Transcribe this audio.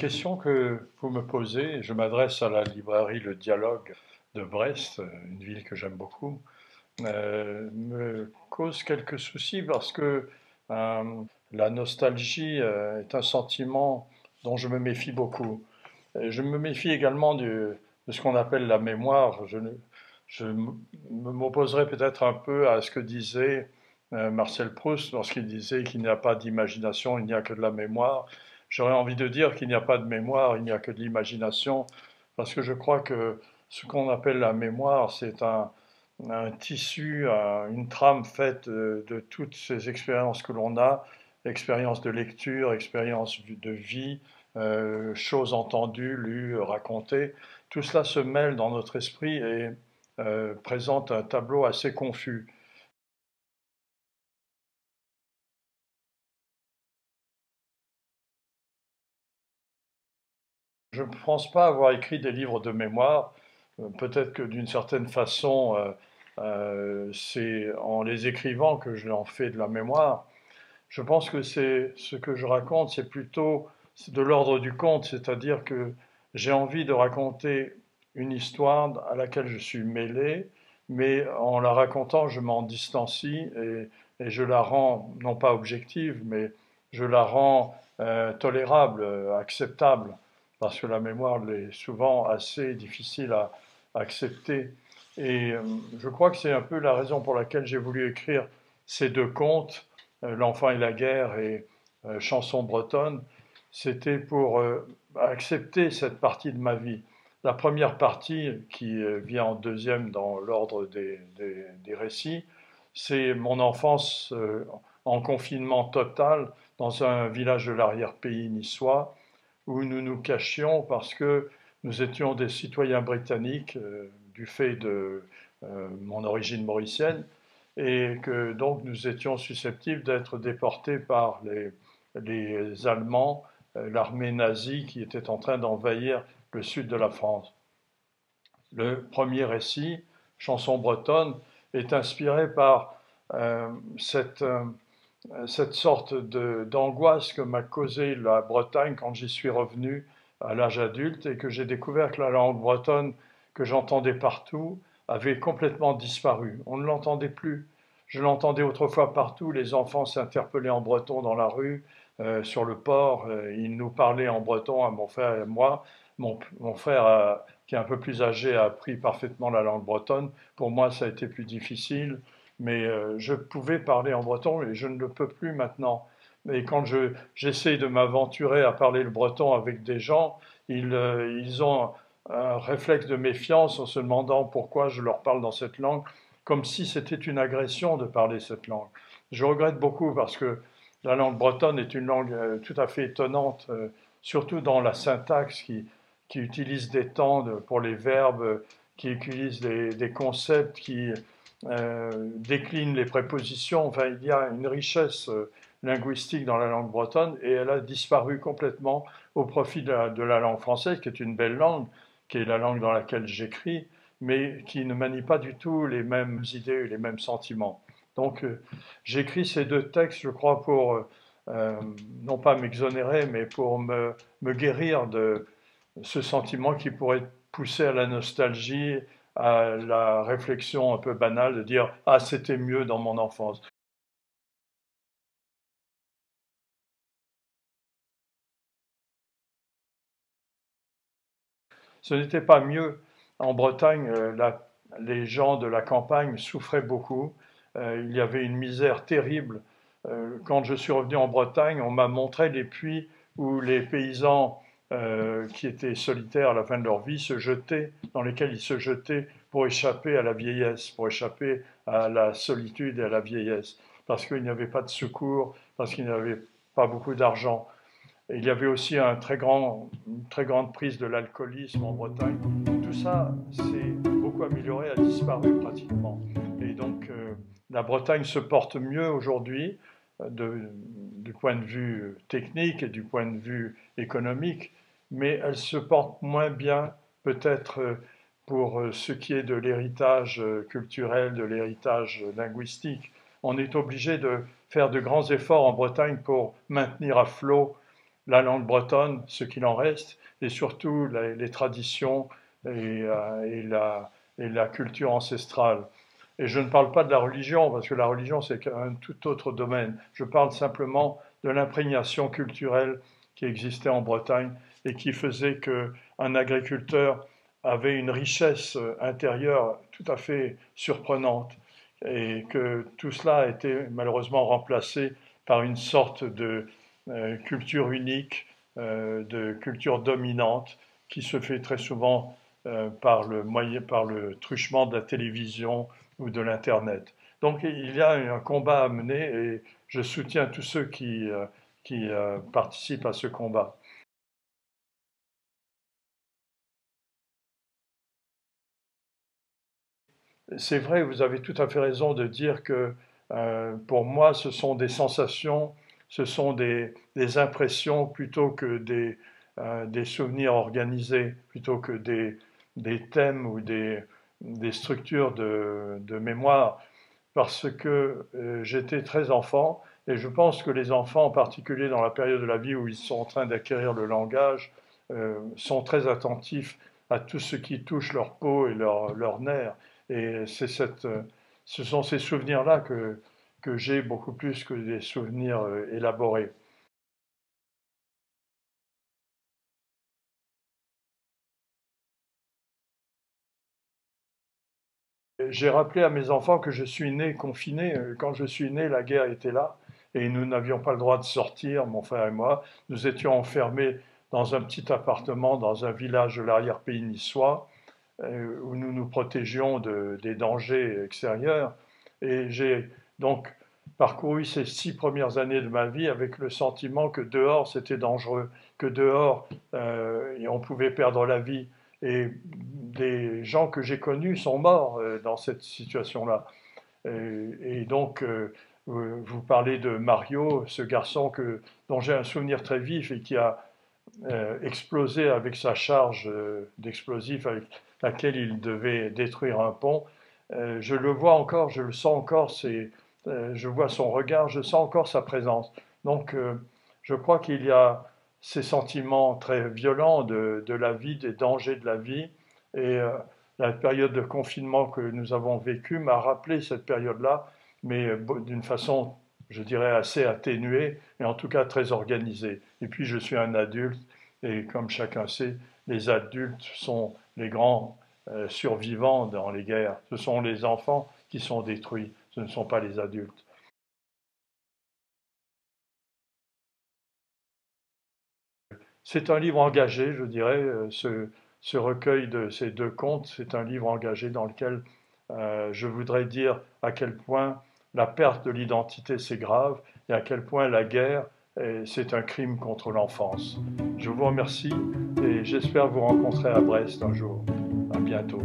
question que vous me posez, je m'adresse à la librairie Le Dialogue de Brest, une ville que j'aime beaucoup, me cause quelques soucis parce que euh, la nostalgie est un sentiment dont je me méfie beaucoup. Et je me méfie également de ce qu'on appelle la mémoire. M'opposerai peut-être un peu à ce que disait Marcel Proust lorsqu'il disait qu'il n'y a pas d'imagination, il n'y a que de la mémoire. J'aurais envie de dire qu'il n'y a pas de mémoire, il n'y a que de l'imagination, parce que je crois que ce qu'on appelle la mémoire, c'est un tissu, une trame faite de toutes ces expériences que l'on a, expériences de lecture, expériences de vie, choses entendues, lues, racontées. Tout cela se mêle dans notre esprit et présente un tableau assez confus. Je ne pense pas avoir écrit des livres de mémoire. Peut-être que d'une certaine façon, c'est en les écrivant que je en fais de la mémoire. Je pense que c'est ce que je raconte, c'est plutôt de l'ordre du conte, c'est-à-dire que j'ai envie de raconter une histoire à laquelle je suis mêlé, mais en la racontant, je m'en distancie et je la rends non pas objective, mais je la rends tolérable, acceptable, parce que la mémoire est souvent assez difficile à accepter. Et je crois que c'est un peu la raison pour laquelle j'ai voulu écrire ces deux contes, L'enfant et la guerre et Chanson bretonne, c'était pour accepter cette partie de ma vie. La première partie, qui vient en deuxième dans l'ordre des récits, c'est mon enfance en confinement total dans un village de l'arrière-pays niçois, où nous nous cachions parce que nous étions des citoyens britanniques du fait de mon origine mauricienne et que donc nous étions susceptibles d'être déportés par les Allemands, l'armée nazie qui était en train d'envahir le sud de la France. Le premier récit, Chanson bretonne, est inspiré par euh, cette, euh, cette sorte d'angoisse que m'a causée la Bretagne quand j'y suis revenu à l'âge adulte et que j'ai découvert que la langue bretonne que j'entendais partout avait complètement disparu. On ne l'entendait plus. Je l'entendais autrefois partout, les enfants s'interpellaient en breton dans la rue, sur le port, ils nous parlaient en breton à mon frère et à moi. Mon frère, qui est un peu plus âgé, a appris parfaitement la langue bretonne. Pour moi, ça a été plus difficile mais je pouvais parler en breton et je ne le peux plus maintenant. Et quand j'essaie de m'aventurer à parler le breton avec des gens, ils ont un réflexe de méfiance en se demandant pourquoi je leur parle dans cette langue, comme si c'était une agression de parler cette langue. Je regrette beaucoup parce que la langue bretonne est une langue tout à fait étonnante, surtout dans la syntaxe qui utilise des temps pour les verbes, qui utilise des concepts qui décline les prépositions. Enfin, il y a une richesse linguistique dans la langue bretonne et elle a disparu complètement au profit de la langue française, qui est une belle langue, qui est la langue dans laquelle j'écris, mais qui ne manie pas du tout les mêmes idées et les mêmes sentiments. Donc, j'écris ces deux textes, je crois, pour non pas m'exonérer, mais pour me guérir de ce sentiment qui pourrait pousser à la nostalgie, à la réflexion un peu banale de dire ah c'était mieux dans mon enfance. Ce n'était pas mieux. En Bretagne, les gens de la campagne souffraient beaucoup. Il y avait une misère terrible. Quand je suis revenu en Bretagne, on m'a montré les puits où les paysans qui étaient solitaires à la fin de leur vie se jetaient, dans lesquels ils se jetaient pour échapper à la vieillesse, pour échapper à la solitude et à la vieillesse, parce qu'il n'y avait pas de secours, parce qu'il n'y avait pas beaucoup d'argent. Et il y avait aussi une très grande prise de l'alcoolisme en Bretagne. Tout ça s'est beaucoup amélioré, a disparu pratiquement. Et donc la Bretagne se porte mieux aujourd'hui du point de vue technique et du point de vue économique, mais elle se porte moins bien peut-être pour ce qui est de l'héritage culturel, de l'héritage linguistique. On est obligé de faire de grands efforts en Bretagne pour maintenir à flot la langue bretonne, ce qu'il en reste, et surtout les traditions et la culture ancestrale. Et je ne parle pas de la religion, parce que la religion, c'est un tout autre domaine. Je parle simplement de l'imprégnation culturelle qui existait en Bretagne et qui faisait qu'un agriculteur avait une richesse intérieure tout à fait surprenante et que tout cela a été malheureusement remplacé par une sorte de culture unique, de culture dominante qui se fait très souvent par le truchement de la télévision ou de l'Internet. Donc il y a un combat à mener et je soutiens tous ceux qui participent à ce combat. C'est vrai, vous avez tout à fait raison de dire que pour moi, ce sont des sensations, ce sont des impressions plutôt que des souvenirs organisés, plutôt que des thèmes ou des structures de mémoire, parce que j'étais très enfant et je pense que les enfants, en particulier dans la période de la vie où ils sont en train d'acquérir le langage, sont très attentifs à tout ce qui touche leur peau et leurs nerfs. Et ce sont ces souvenirs-là que j'ai beaucoup plus que des souvenirs élaborés. J'ai rappelé à mes enfants que je suis né confiné. Quand je suis né, la guerre était là et nous n'avions pas le droit de sortir, mon frère et moi. Nous étions enfermés dans un petit appartement dans un village de l'arrière-pays niçois où nous nous protégions des dangers extérieurs. Et j'ai donc parcouru ces 6 premières années de ma vie avec le sentiment que dehors c'était dangereux, que dehors on pouvait perdre la vie. Et des gens que j'ai connus sont morts dans cette situation-là. Et donc, vous parlez de Mario, ce garçon dont j'ai un souvenir très vif et qui a explosé avec sa charge d'explosifs avec laquelle il devait détruire un pont. Je le vois encore, je le sens encore, je vois son regard, je sens encore sa présence. Donc, je crois qu'il y a ces sentiments très violents de la vie, des dangers de la vie. Et la période de confinement que nous avons vécue m'a rappelé cette période-là, mais d'une façon, je dirais, assez atténuée, et en tout cas très organisée. Et puis, je suis un adulte, et comme chacun sait, les adultes sont les grands survivants dans les guerres. Ce sont les enfants qui sont détruits, ce ne sont pas les adultes. C'est un livre engagé, je dirais. Ce recueil de ces 2 contes, c'est un livre engagé dans lequel je voudrais dire à quel point la perte de l'identité, c'est grave, et à quel point la guerre, c'est un crime contre l'enfance. Je vous remercie et j'espère vous rencontrer à Brest un jour. À bientôt.